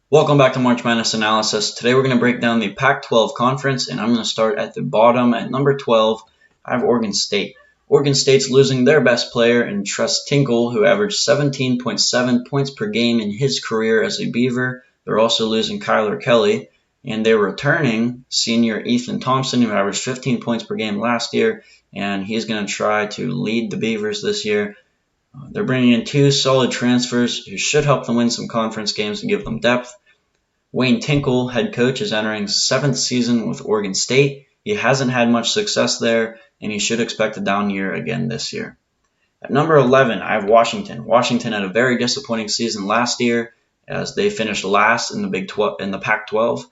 Welcome back to March Madness Analysis. Today we're going to break down the Pac-12 conference, and I'm going to start at the bottom at number 12. I have Oregon State. Oregon State's losing their best player in Tress Tinkle, who averaged 17.7 points per game in his career as a Beaver. They're also losing Kyler Kelly, and they're returning senior Ethan Thompson, who averaged 15 points per game last year, and he's going to try to lead the Beavers this year. They're bringing in two solid transfers who should help them win some conference games and give them depth. Wayne Tinkle, head coach, is entering his seventh season with Oregon State. He hasn't had much success there, and he should expect a down year again this year. At number 11, I have Washington. Washington had a very disappointing season last year as they finished last in the Pac-12.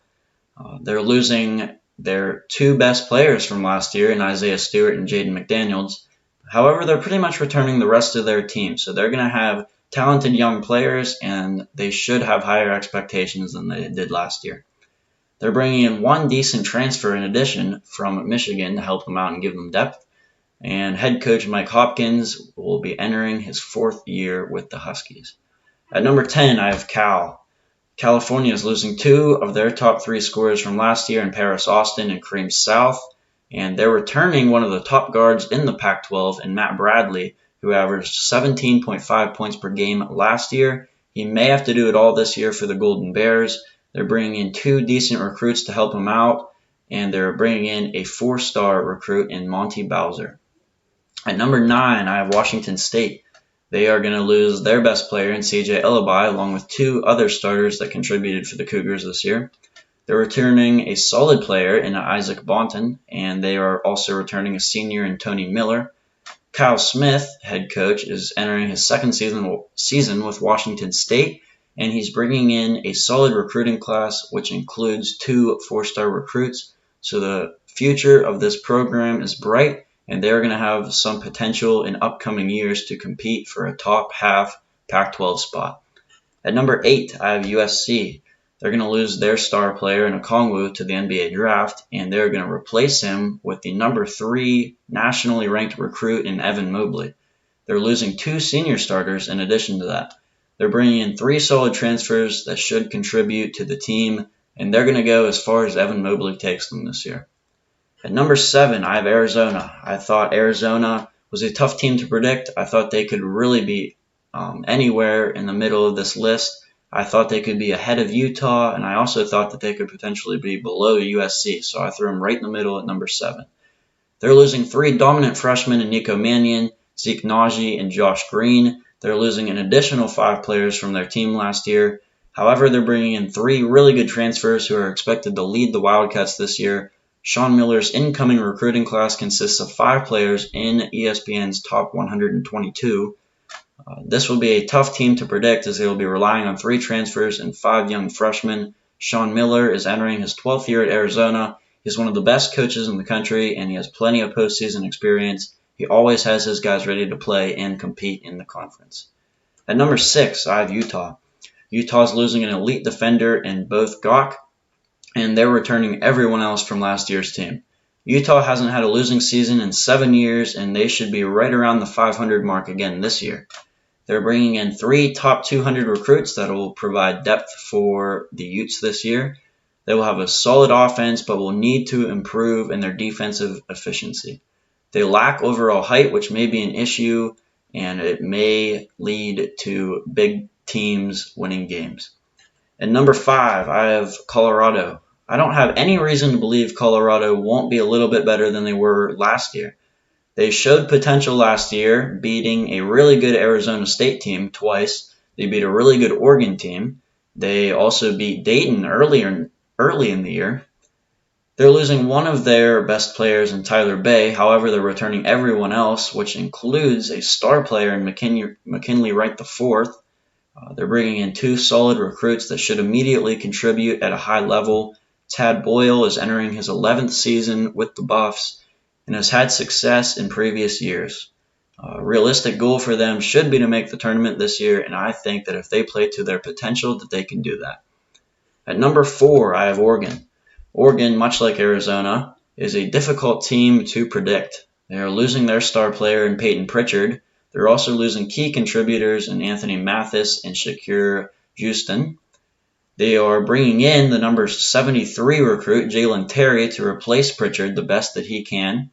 They're losing their two best players from last year in Isaiah Stewart and Jaden McDaniels. However, they're pretty much returning the rest of their team, so they're going to have talented young players, and they should have higher expectations than they did last year. They're bringing in one decent transfer in addition from Michigan to help them out and give them depth, and head coach Mike Hopkins will be entering his fourth year with the Huskies. At number 10, I have Cal. California is losing two of their top three scorers from last year in Paris Austin and Kareem South, and they're returning one of the top guards in the Pac-12 in Matt Bradley, who averaged 17.5 points per game last year. He may have to do it all this year for the Golden Bears. They're bringing in two decent recruits to help him out, and they're bringing in a four-star recruit in Monty Bowser. At number 9, I have Washington State. They are going to lose their best player in CJ Ellaby, along with two other starters that contributed for the Cougars this year. They're returning a solid player in Isaac Bonton, and they are also returning a senior in Tony Miller. Kyle Smith, head coach, is entering his second season with Washington State, and he's bringing in a solid recruiting class, which includes two four-star recruits. So the future of this program is bright, and they're going to have some potential in upcoming years to compete for a top half Pac-12 spot. At number 8, I have USC. They're going to lose their star player in Okongwu to the NBA draft, and they're going to replace him with the number 3 nationally ranked recruit in Evan Mobley. They're losing two senior starters in addition to that. They're bringing in 3 solid transfers that should contribute to the team, and they're going to go as far as Evan Mobley takes them this year. At number 7, I have Arizona. I thought Arizona was a tough team to predict. I thought they could really be anywhere in the middle of this list. I thought they could be ahead of Utah, and I also thought that they could potentially be below USC, so I threw them right in the middle at number 7. They're losing 3 dominant freshmen in Nico Mannion, Zeke Naji, and Josh Green. They're losing an additional 5 players from their team last year. However, they're bringing in 3 really good transfers who are expected to lead the Wildcats this year. Sean Miller's incoming recruiting class consists of 5 players in ESPN's top 122. This will be a tough team to predict as they will be relying on 3 transfers and 5 young freshmen. Sean Miller is entering his 12th year at Arizona. He's one of the best coaches in the country, and he has plenty of postseason experience. He always has his guys ready to play and compete in the conference. At number 6, I have Utah. Utah's losing an elite defender in both Gok, and they're returning everyone else from last year's team. Utah hasn't had a losing season in 7 years, and they should be right around the 500 mark again this year. They're bringing in 3 top 200 recruits that will provide depth for the Utes this year. They will have a solid offense, but will need to improve in their defensive efficiency. They lack overall height, which may be an issue, and it may lead to big teams winning games. At number 5, I have Colorado. I don't have any reason to believe Colorado won't be a little bit better than they were last year. They showed potential last year, beating a really good Arizona State team twice. They beat a really good Oregon team. They also beat Dayton early in the year. They're losing one of their best players in Tyler Bay. However, they're returning everyone else, which includes a star player in McKinley Wright IV. They're bringing in 2 solid recruits that should immediately contribute at a high level. Tad Boyle is entering his 11th season with the Buffs and has had success in previous years. A realistic goal for them should be to make the tournament this year, and I think that if they play to their potential, that they can do that. At number 4, I have Oregon. Oregon, much like Arizona, is a difficult team to predict. They are losing their star player in Peyton Pritchard. They're also losing key contributors in Anthony Mathis and Shakir Houston. They are bringing in the number 73 recruit, Jalen Terry, to replace Pritchard the best that he can.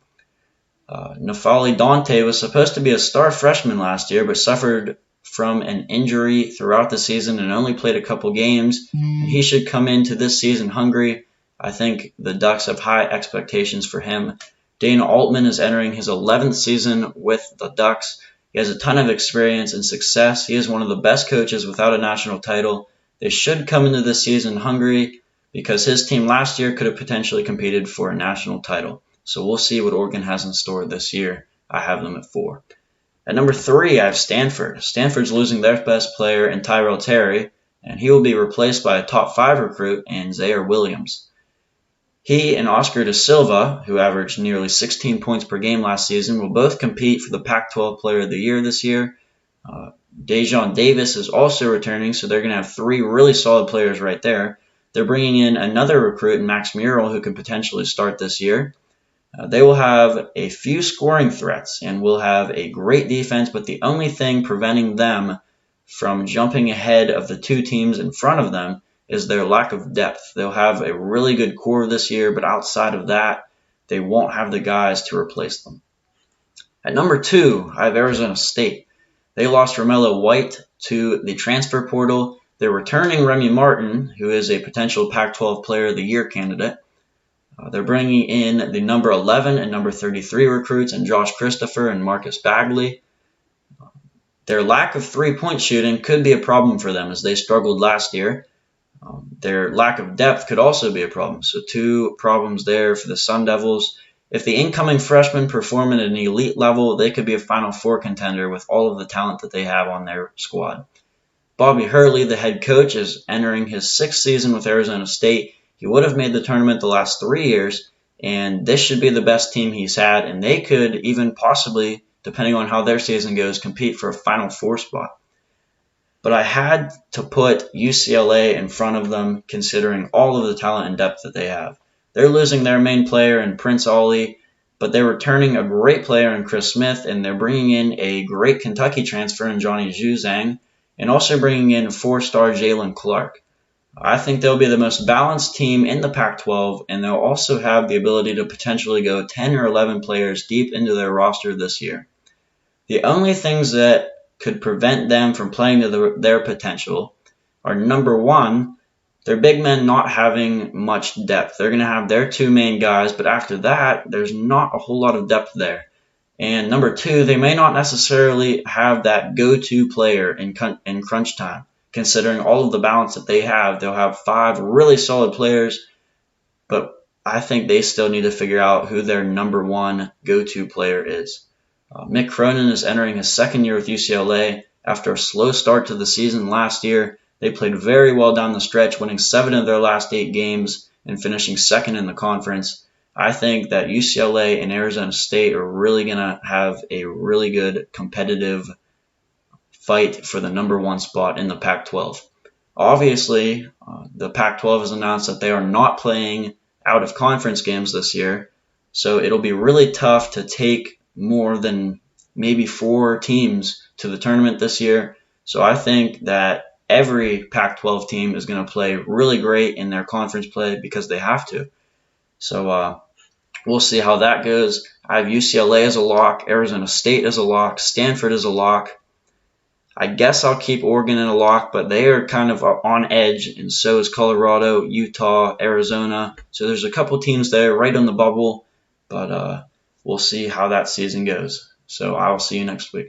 Nafali Dante was supposed to be a star freshman last year, but suffered from an injury throughout the season and only played a couple games. He should come into this season hungry. I think the Ducks have high expectations for him. Dana Altman is entering his 11th season with the Ducks. He has a ton of experience and success. He is one of the best coaches without a national title. They should come into this season hungry because his team last year could have potentially competed for a national title. So we'll see what Oregon has in store this year. I have them at 4. At number 3, I have Stanford. Stanford's losing their best player in Tyrell Terry, and he will be replaced by a top 5 recruit in Zaire Williams. He and Oscar Da Silva, who averaged nearly 16 points per game last season, will both compete for the Pac-12 Player of the Year this year. Dejon Davis is also returning, so they're going to have 3 really solid players right there. They're bringing in another recruit, Max Murrell, who could potentially start this year. They will have a few scoring threats and will have a great defense, but the only thing preventing them from jumping ahead of the 2 teams in front of them is their lack of depth. They'll have a really good core this year, but outside of that, they won't have the guys to replace them. At number 2, I have Arizona State. They lost Romello White to the transfer portal. They're returning Remy Martin, who is a potential Pac-12 Player of the Year candidate. They're bringing in the number 11 and number 33 recruits and Josh Christopher and Marcus Bagley. Their lack of three-point shooting could be a problem for them as they struggled last year. Their lack of depth could also be a problem. So 2 problems there for the Sun Devils. If the incoming freshmen perform at an elite level, they could be a Final Four contender with all of the talent that they have on their squad. Bobby Hurley, the head coach, is entering his 6th season with Arizona State. He would have made the tournament the last 3 years, and this should be the best team he's had, and they could even possibly, depending on how their season goes, compete for a Final Four spot. But I had to put UCLA in front of them, considering all of the talent and depth that they have. They're losing their main player in Prince Ollie, but they're returning a great player in Chris Smith, and they're bringing in a great Kentucky transfer in Johnny Juzang, and also bringing in 4-star Jalen Clark. I think they'll be the most balanced team in the Pac-12, and they'll also have the ability to potentially go 10 or 11 players deep into their roster this year. The only things that could prevent them from playing to their potential are, number 1, their big men not having much depth. They're going to have their 2 main guys, but after that, there's not a whole lot of depth there. And number 2, they may not necessarily have that go-to player in crunch time. Considering all of the balance that they have, they'll have 5 really solid players, but I think they still need to figure out who their number 1 go-to player is. Mick Cronin is entering his 2nd year with UCLA. After a slow start to the season last year, they played very well down the stretch, winning 7 of their last 8 games and finishing 2nd in the conference. I think that UCLA and Arizona State are really going to have a really good competitive fight for the number 1 spot in the Pac-12. Obviously, the Pac-12 has announced that they are not playing out-of-conference games this year, so it'll be really tough to take more than maybe 4 teams to the tournament this year. So I think that every Pac-12 team is going to play really great in their conference play because they have to. So we'll see how that goes. I have UCLA as a lock, Arizona State as a lock, Stanford as a lock. I guess I'll keep Oregon in a lock, but they are kind of on edge, and so is Colorado, Utah, Arizona. So there's a couple teams there right on the bubble, but we'll see how that season goes. So I'll see you next week.